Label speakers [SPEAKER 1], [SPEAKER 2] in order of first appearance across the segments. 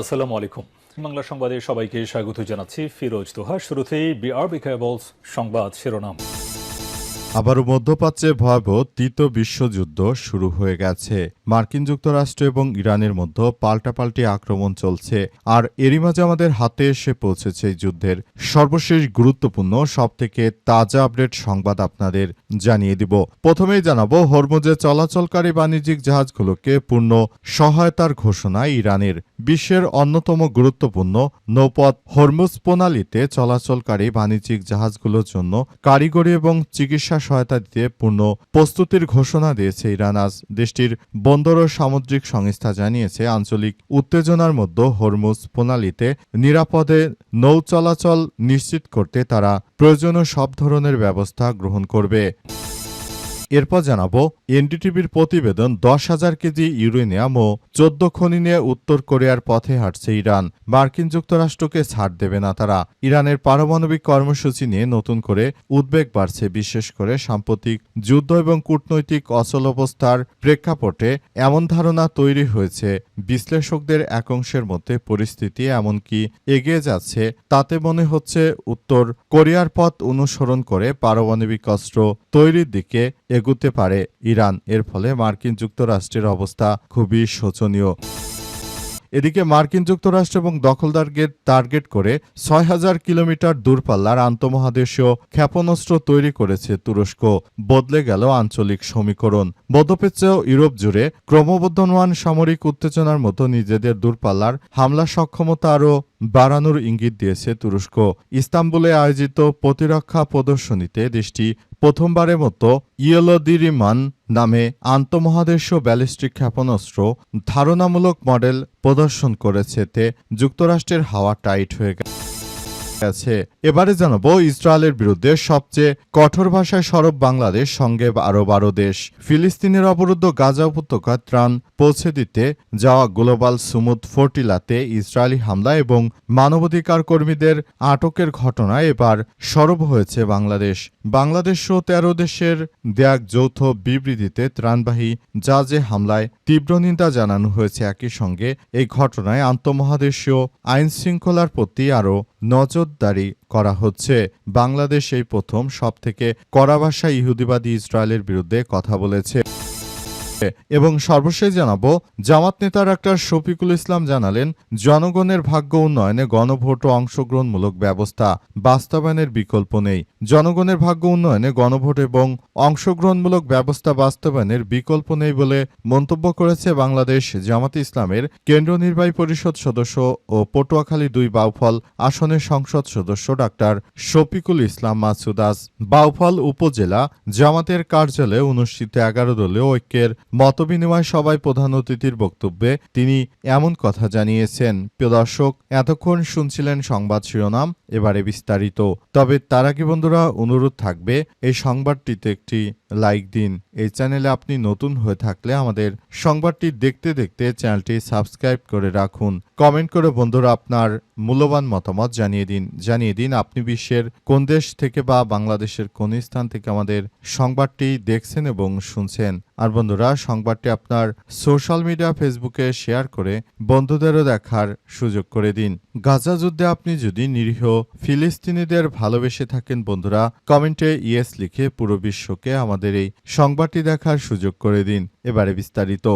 [SPEAKER 1] আসসালামু আলাইকুম। বাংলা সংবাদে সবাইকে স্বাগত জানাচ্ছি ফিরোজ তোহা। শুরুতেই বিআরবি কেবলস সংবাদ শিরোনাম।
[SPEAKER 2] আবারও মধ্যপ্রাচ্যে ভয়াবহ তৃতীয় বিশ্বযুদ্ধ শুরু হয়ে গেছে। মার্কিন যুক্তরাষ্ট্র এবং ইরানের মধ্যে পাল্টাপাল্টি আক্রমণ চলছে, আর এরই মাঝে আমাদের হাতে এসে পৌঁছেছে এই যুদ্ধের সর্বশেষ গুরুত্বপূর্ণ সবথেকে তাজা আপডেট সংবাদ আপনাদের জানিয়ে দিব। প্রথমেই জানাবো, হরমুজে চলাচলকারী বাণিজ্যিক জাহাজগুলোকে পূর্ণ সহায়তার ঘোষণা ইরানের। বিশ্বের অন্যতম গুরুত্বপূর্ণ নৌপথ হরমুজ প্রণালীতে চলাচলকারী বাণিজ্যিক জাহাজগুলোর জন্য কারিগরি এবং চিকিৎসা সহায়তা দিতে পূর্ণ প্রস্তুতির ঘোষণা দিয়েছে ইরান। আজ দেশটির বন্দর ও সামুদ্রিক সংস্থা জানিয়েছে, আঞ্চলিক উত্তেজনার মধ্যে হরমুজ প্রণালীতে নিরাপদে নৌ চলাচল নিশ্চিত করতে তারা প্রয়োজনীয় সব ধরনের ব্যবস্থা গ্রহণ করবে। এরপর জানাবো, এনডিটিভির প্রতিবেদন, 10,000 কেজি ইউরেনিয়াম ও 14 খনি নিয়ে উত্তর কোরিয়ার পথে হাঁটছে ইরান। মার্কিন যুক্তরাষ্ট্রকে ছাড় দেবে না তারা। ইরানের পারমাণবিক কর্মসূচি নিয়ে নতুন করে উদ্বেগ বাড়ছে, বিশেষ করে সাম্প্রতিক যুদ্ধ এবং কূটনৈতিক অচলাবস্থার প্রেক্ষাপটে এমন ধারণা তৈরি হয়েছে। বিশ্লেষকদের একাংশের মধ্যে পরিস্থিতি এমনকি এগিয়ে যাচ্ছে, তাতে মনে হচ্ছে উত্তর কোরিয়ার পথ অনুসরণ করে পারমাণবিক অস্ত্র তৈরির দিকে এগুতে পারে ইরান। এর ফলে মার্কিন যুক্তরাষ্ট্রের অবস্থা খুবই শোচনীয়। এদিকে মার্কিন যুক্তরাষ্ট্র এবং দখলদারকে টার্গেট করে 6,000 কিলোমিটার দূরপাল্লার আন্তঃমহাদেশীয় ক্ষেপণাস্ত্র তৈরি করেছে তুরস্ক। বদলে গেল আঞ্চলিক সমীকরণ। মধ্যপ্রাচ্য ইউরোপ জুড়ে ক্রমবর্ধমান সামরিক উত্তেজনার মতো নিজেদের দূরপাল্লার হামলা সক্ষমতা আরও বাড়ানোর ইঙ্গিত দিয়েছে তুরস্ক। ইস্তাম্বুলে আয়োজিত প্রতিরক্ষা প্রদর্শনীতে দেশটি প্রথমবারের মতো ইয়েলোদিরিমান নামে আন্তঃমহাদেশীয় ব্যালিস্টিক ক্ষেপণাস্ত্র ধারণামূলক মডেল প্রদর্শন করেছে। তে যুক্তরাষ্ট্রের হাওয়া টাইট হয়ে গেছে। এবারে জানাবো, ইসরায়েলের বিরুদ্ধে সবচেয়ে কঠোর ভাষায় সরব বাংলাদেশ, সঙ্গে আরও 12 দেশ। ফিলিস্তিনের অবরুদ্ধ গাজা উপত্যকায় ত্রাণ পৌঁছে দিতে যাওয়া গ্লোবাল সুমুদ ফোর্টিলাতে ইসরায়েলি হামলা এবং মানবাধিকার কর্মীদের আটকের ঘটনায় এবার সরব হয়েছে বাংলাদেশ। বাংলাদেশ সহ 13 দেশের দেয়া যৌথ বিবৃতিতে ত্রাণবাহী জাহাজে হামলায় তীব্র নিন্দা জানানো হয়েছে। একই সঙ্গে এই ঘটনায় আন্তঃমহাদেশীয় আইন শৃঙ্খলার প্রতি আরও নজরদারি করা হচ্ছে। বাংলাদেশ এই প্রথম সবথেকে কড়া ভাষায় ইহুদিবাদী ইসরায়েলের বিরুদ্ধে কথা বলেছে। এবং সর্বশেষ জানাবো, জামাত নেতা ডাক্তার শফিকুল ইসলাম জানালেন, জনগণের ভাগ্য উন্নয়নে গণভোট ও অংশগ্রহণমূলক ব্যবস্থা বাস্তবায়নের বিকল্প নেই। জনগণের ভাগ্য উন্নয়নে গণভোট এবং অংশগ্রহণমূলক ব্যবস্থা বাস্তবায়নের বিকল্প নেই বলে মন্তব্য করেছে বাংলাদেশ জামাতে ইসলামের কেন্দ্রীয় নির্বাহী পরিষদ সদস্য ও পটুয়াখালী 2 বাউফল আসনের সংসদ সদস্য ডাক্তার শফিকুল ইসলাম মাসুদ। আজ বাউফল উপজেলা জামাতের কার্যালয়ে অনুষ্ঠিত 11 দলীয় ঐক্যের মতবিনিময় সভায় প্রধান অতিথির বক্তব্যে তিনি এমন কথা জানিয়েছেন। প্রিয় দর্শক, এতক্ষণ শুনছিলেন সংবাদ শিরোনাম, এবারে বিস্তারিত। তবে তার আগে বন্ধুরা, অনুরোধ থাকবে এই সংবাদটিতে একটি লাইক দিন। এই চ্যানেলে আপনি নতুন হয়ে থাকলে আমাদের সংবাদটি দেখতে দেখতে চ্যানেলটি সাবস্ক্রাইব করে রাখুন। কমেন্ট করে বন্ধুরা আপনার মূল্যবান মতামত জানিয়ে দিন আপনি বিশ্বের কোন দেশ থেকে বা বাংলাদেশের কোন স্থান থেকে আমাদের সংবাদটি দেখছেন এবং শুনছেন। আর বন্ধুরা, সংবাদটি আপনার সোশ্যাল মিডিয়া ফেসবুকে শেয়ার করে বন্ধুদেরও দেখার সুযোগ করে দিন। গাজা যুদ্ধে আপনি যদি নিরীহ ফিলিস্তিনিদের ভালোবেসে থাকেন বন্ধুরা, কমেন্টে ইয়েস লিখে পুরো বিশ্বকে আমাদের এই সংবাদটি দেখার সুযোগ করে দিন। এবারে বিস্তারিত।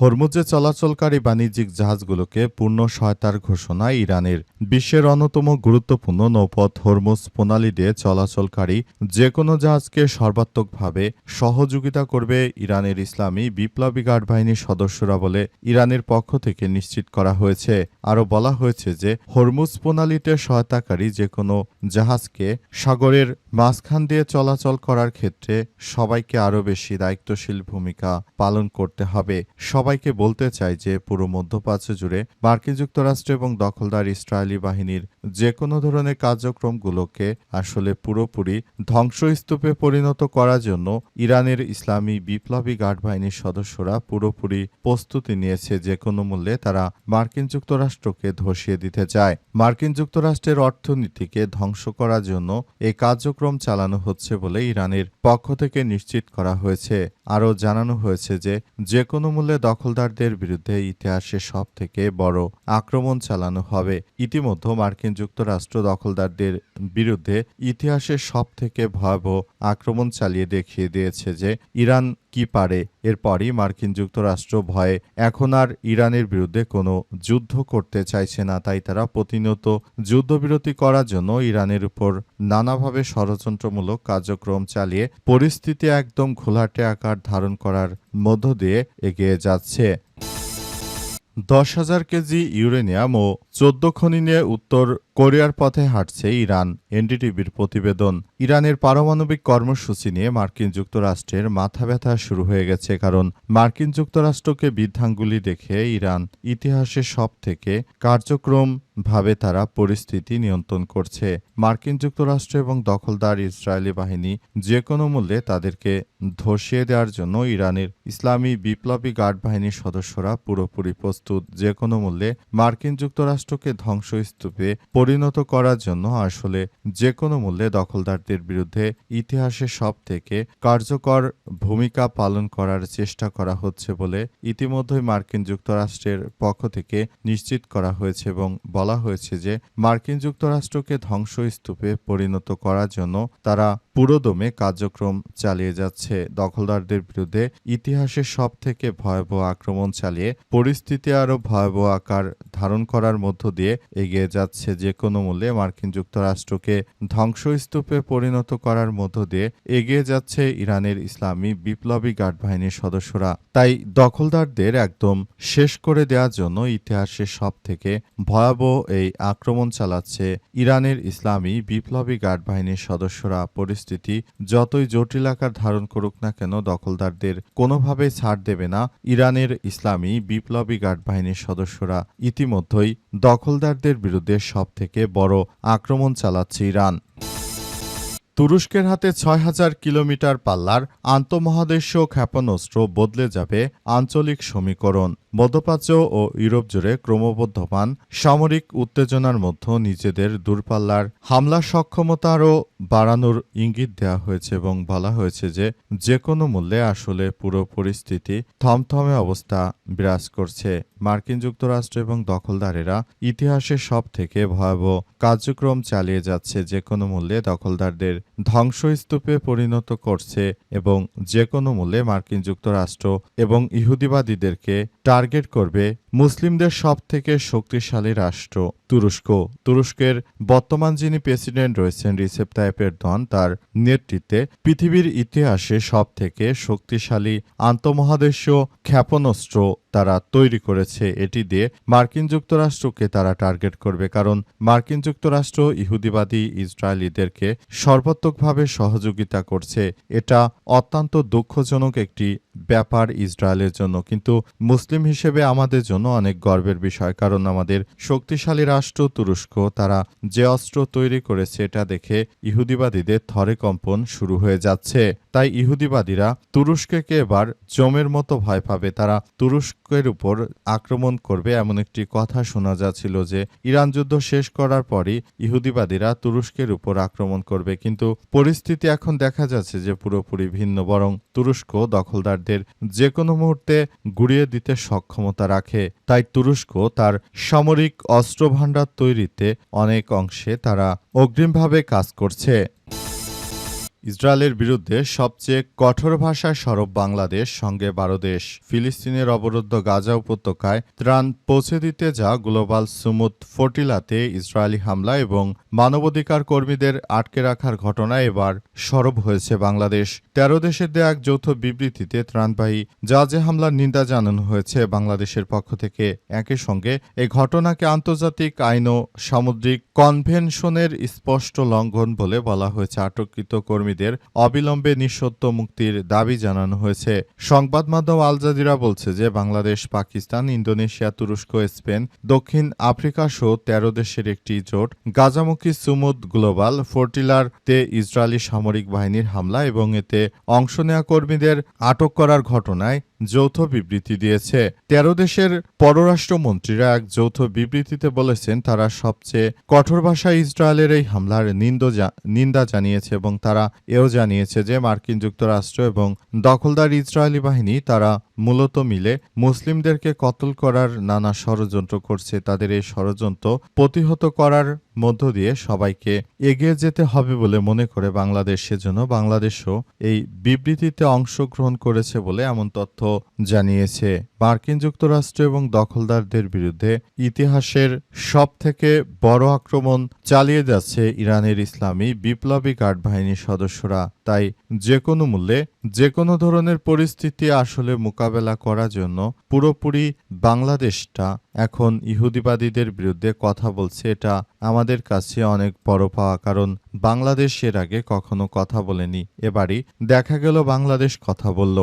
[SPEAKER 2] হরমুজে চলাচলকারী বাণিজ্যিক জাহাজগুলোকে পূর্ণ সহায়তার ঘোষণা ইরানের। বিশ্বের অন্যতম গুরুত্বপূর্ণ নৌপথ হরমুজ প্রণালী দিয়ে চলাচলকারী যে কোনো জাহাজকে সর্বাত্মকভাবে সহযোগিতা করবে ইরানের ইসলামী বিপ্লবী গার্ড বাহিনীর সদস্যরা বলে ইরানের পক্ষ থেকে নিশ্চিত করা হয়েছে। আরও বলা হয়েছে যে হরমুজ প্রণালীতে সহায়তাকারী যে কোনো জাহাজকে সাগরের মাঝখান দিয়ে চলাচল করার ক্ষেত্রে সবাইকে আরও বেশি দায়িত্বশীল ভূমিকা পালন করতে হবে। সবাইকে বলতে চাই যে পুরো মধ্যপ্রাচ্য জুড়ে মার্কিন যুক্তরাষ্ট্র এবং দখলদার ইসরায়েলি বাহিনীর যে কোনো ধরনের কার্যক্রমগুলোকে আসলে পুরোপুরি ধ্বংসস্তূপে পরিণত করার জন্য ইরানের ইসলামী বিপ্লবী গার্ড বাহিনীর সদস্যরা পুরোপুরি প্রস্তুতি নিয়েছে। যে কোনো মূল্যে তারা মার্কিন যুক্তরাষ্ট্রকে ধসিয়ে দিতে চায়। মার্কিন যুক্তরাষ্ট্রের অর্থনীতিকে ধ্বংস করার জন্য এই কার্যক্রম চালানো হচ্ছে বলে ইরানের পক্ষ থেকে নিশ্চিত করা হয়েছে। আরও জানানো হয়েছে যে কোনো মূল্যে দখলদারদের বিরুদ্ধে ইতিহাসে সবথেকে বড় আক্রমণ চালানো হবে। ইতিমধ্যে মার্কিন যুক্তরাষ্ট্র দখলদারদের বিরুদ্ধে ইতিহাসের সবথেকে ভয়াবহ আক্রমণ চালিয়ে দেখিয়ে দিয়েছে যে ইরান কি পারে। এরপরই মার্কিন যুক্তরাষ্ট্র ভয়ে এখন আর ইরানের বিরুদ্ধে কোনো যুদ্ধ করতে চাইছে না, তাই তারা প্রতিনিয়ত যুদ্ধবিরতি করার জন্য ইরানের উপর নানাভাবে ষড়যন্ত্রমূলক কার্যক্রম চালিয়ে পরিস্থিতি একদম ঘোলাটে আকার ধারণ করার মধ্য দিয়ে এগিয়ে যাচ্ছে। 10,000 কেজি ইউরেনিয়াম ও 14 খনি নিয়ে উত্তর কোরিয়ার পথে হাঁটছে ইরান। এনডিটিভির প্রতিবেদন। ইরানের পারমাণবিক কর্মসূচি নিয়ে মার্কিন যুক্তরাষ্ট্রের মাথা ব্যথা শুরু হয়ে গেছে, কারণ মার্কিন যুক্তরাষ্ট্রকে বৃদ্ধাঙ্গুলি দেখে ইরান ইতিহাসের সবথেকে কার্যক্রমভাবে তারা পরিস্থিতি নিয়ন্ত্রণ করছে। মার্কিন যুক্তরাষ্ট্র এবং দখলদার ইসরায়েলি বাহিনী যে কোনো মূল্যে তাদেরকে ধসিয়ে দেওয়ার জন্য ইরানের ইসলামী বিপ্লবী গার্ড বাহিনীর সদস্যরা পুরোপুরি প্রস্তুত। যে কোনো মূল্যে মার্কিন যুক্তরাষ্ট্রকে ধ্বংসস্তূপে পরিণত করার জন্য আসলে যে কোনো মূল্যে দখলদারদের বিরুদ্ধে ইতিহাসে সবথেকে কার্যকর ভূমিকা পালন করার চেষ্টা করা হচ্ছে বলে ইতিমধ্যেই মার্কিন যুক্তরাষ্ট্রের পক্ষ থেকে নিশ্চিত করা হয়েছে এবং বলা হয়েছে যে মার্কিন যুক্তরাষ্ট্রকে ধ্বংসস্তূপে পরিণত করার জন্য তারা পুরোদমে কার্যক্রম চালিয়ে যাচ্ছে। দখলদারদের বিরুদ্ধে ইতিহাসের সবথেকে ভয়াবহ আক্রমণ চালিয়ে পরিস্থিতি আরও ভয়াবহ আকার ধারণ করার মধ্য দিয়ে এগিয়ে যাচ্ছে। যে কোনো মূল্যে মার্কিন যুক্তরাষ্ট্রকে ধ্বংসস্তূপে পরিণত করার মধ্য দিয়ে এগিয়ে যাচ্ছে ইরানের ইসলামী বিপ্লবী গার্ড বাহিনীর সদস্যরা। তাই দখলদারদের একদম শেষ করে দেওয়ার জন্য ইতিহাসের সবথেকে ভয়াবহ এই আক্রমণ চালাচ্ছে ইরানের ইসলামী বিপ্লবী গার্ড বাহিনীর সদস্যরা। পরিস্থিতি যতই জটিল আকার ধারণ করুক না কেন, দখলদারদের কোনোভাবেই ছাড় দেবে না ইরানের ইসলামী বিপ্লবী গার্ড বাহিনীর সদস্যরা। ইতিমধ্যেই দখলদারদের বিরুদ্ধে সবথেকে বড় আক্রমণ চালাচ্ছে ইরান। তুরস্কের হাতে 6,000 কিলোমিটার পাল্লার আন্তঃমহাদেশীয় ক্ষেপণাস্ত্র বদলে যাবে আঞ্চলিক সমীকরণ। মধ্যপ্রাচ্য ও ইউরোপ জুড়ে ক্রমবর্ধমান সামরিক উত্তেজনার মধ্যে নিজেদের দূরপাল্লার হামলা সক্ষমতা আরও বাড়ানোর ইঙ্গিত দেওয়া হয়েছে এবং বলা হয়েছে যে কোনো মূল্যে আসলে পুরো পরিস্থিতি থমথমে অবস্থা বিরাজ করছে। মার্কিন যুক্তরাষ্ট্র এবং দখলদারেরা ইতিহাসের সবথেকে ভয়াবহ কার্যক্রম চালিয়ে যাচ্ছে। যে কোনো মূল্যে দখলদারদের ধ্বংসস্তূপে পরিণত করছে এবং যে কোনো মূল্যে মার্কিন যুক্তরাষ্ট্র এবং ইহুদিবাদীদেরকে টার্গেট করবে মুসলিমদের সবথেকে শক্তিশালী রাষ্ট্র তুরস্ক। তুরস্কের বর্তমান যিনি প্রেসিডেন্ট রয়েছেন রিসেপ তাইয়েপ এরদোয়ান, তার নেতৃত্বে পৃথিবীর ইতিহাসে সবথেকে শক্তিশালী আন্তঃমহাদেশীয় ক্ষেপণাস্ত্র তারা তৈরি করেছে। এটি দিয়ে মার্কিন যুক্তরাষ্ট্রকে তারা টার্গেট করবে, কারণ মার্কিন যুক্তরাষ্ট্র ইহুদিবাদী ইসরায়েলিদেরকে সর্বাত্মকভাবে সহযোগিতা করছে। এটা অত্যন্ত দুঃখজনক একটি ব্যাপার ইসরায়েলের জন্য, কিন্তু মুসলিম হিসেবে আমাদের জন্য অনেক গর্বের বিষয়, কারণ আমাদের শক্তিশালী রাষ্ট্র তুরস্ক তারা যে অস্ত্র তৈরি করেছে এটা দেখে ইহুদিবাদীদের থরে কম্পন শুরু হয়ে যাচ্ছে। তাই ইহুদিবাদীরা তুরস্ককে এবার জমের মতো ভয় পাবে। তারা তুরস্কের উপর আক্রমণ করবে এমন একটি কথা শোনা যাচ্ছিল যে ইরান যুদ্ধ শেষ করার পরই ইহুদিবাদীরা তুরস্কের উপর আক্রমণ করবে, কিন্তু পরিস্থিতি এখন দেখা যাচ্ছে যে পুরোপুরি ভিন্ন। বরং তুরস্ক দখলদারদের যে কোনো মুহূর্তে গুড়িয়ে দিতে সক্ষমতা রাখে। তাই তুরস্ক তার সামরিক অস্ত্রভাণ্ডার তৈরিতে অনেক অংশে তারা অগ্রিমভাবে কাজ করছে। ইসরায়েলের বিরুদ্ধে সবচেয়ে কঠোর ভাষায় সরব বাংলাদেশ, সঙ্গে 12 দেশ। ফিলিস্তিনের অবরুদ্ধ গাজা উপত্যকায় ত্রাণ পৌঁছে দিতে যা গ্লোবাল সুমুদ ফটিলাতে ইসরায়েলি হামলা এবং মানবাধিকার কর্মীদের আটকে রাখার ঘটনায় এবার সরব হয়েছে বাংলাদেশ। 13 দেশের দেয়া এক যৌথ বিবৃতিতে ত্রাণবাহী জাহাজে হামলার নিন্দা জানানো হয়েছে বাংলাদেশের পক্ষ থেকে। একই সঙ্গে এই ঘটনাকে আন্তর্জাতিক আইন ও সামুদ্রিক কনভেনশনের স্পষ্ট লঙ্ঘন বলে বলা হয়েছে। আটককৃত কর্মীদের অবিলম্বে নিঃশর্ত মুক্তির দাবি জানানো হয়েছে। সংবাদ মাধ্যম আল জাজিরা বলছে যে বাংলাদেশ, পাকিস্তান, ইন্দোনেশিয়া, তুরস্ক, স্পেন, দক্ষিণ আফ্রিকা সহ 13 দেশের একটি জোট গাজামুখী সুমুদ গ্লোবাল ফ্লোটিলারতে ইসরায়েলি সামরিক বাহিনীর হামলা এবং এতে অংশ নেওয়া কর্মীদের আটক করার ঘটনায় যৌথ বিবৃতি দিয়েছে। ১৩ দেশের পররাষ্ট্রমন্ত্রীরা এক যৌথ বিবৃতিতে বলেছেন তারা সবচেয়ে কঠোর ভাষায় ইসরায়েলের এই হামলার নিন্দা জানিয়েছে এবং তারা এও জানিয়েছে যে মার্কিন যুক্তরাষ্ট্র এবং দখলদার ইসরায়েলি বাহিনী তারা মূলত মিলে মুসলিমদেরকে কতল করার নানা ষড়যন্ত্র করছে। তাদের এই ষড়যন্ত্র প্রতিহত করার মধ্য দিয়ে সবাইকে এগিয়ে যেতে হবে বলে মনে করে বাংলাদেশ, সেজন্য বাংলাদেশও এই বিবৃতিতে অংশগ্রহণ করেছে বলে এমন তথ্য জানিয়েছে। মার্কিন যুক্তরাষ্ট্র এবং দখলদারদের বিরুদ্ধে ইতিহাসের সবথেকে বড় আক্রমণ চালিয়ে যাচ্ছে ইরানের ইসলামী বিপ্লবী গার্ড বাহিনীর সদস্যরা। তাই যে কোনো মূল্যে যে কোনো ধরনের পরিস্থিতি আসলে মোকাবেলা করার জন্য পুরোপুরি বাংলাদেশটা এখন ইহুদিবাদীদের বিরুদ্ধে কথা বলছে। এটা আমাদের কাছে অনেক বড় পাওয়া, কারণ বাংলাদেশ এর আগে কখনো কথা বলেনি। এবারই দেখা গেল বাংলাদেশ কথা বলল।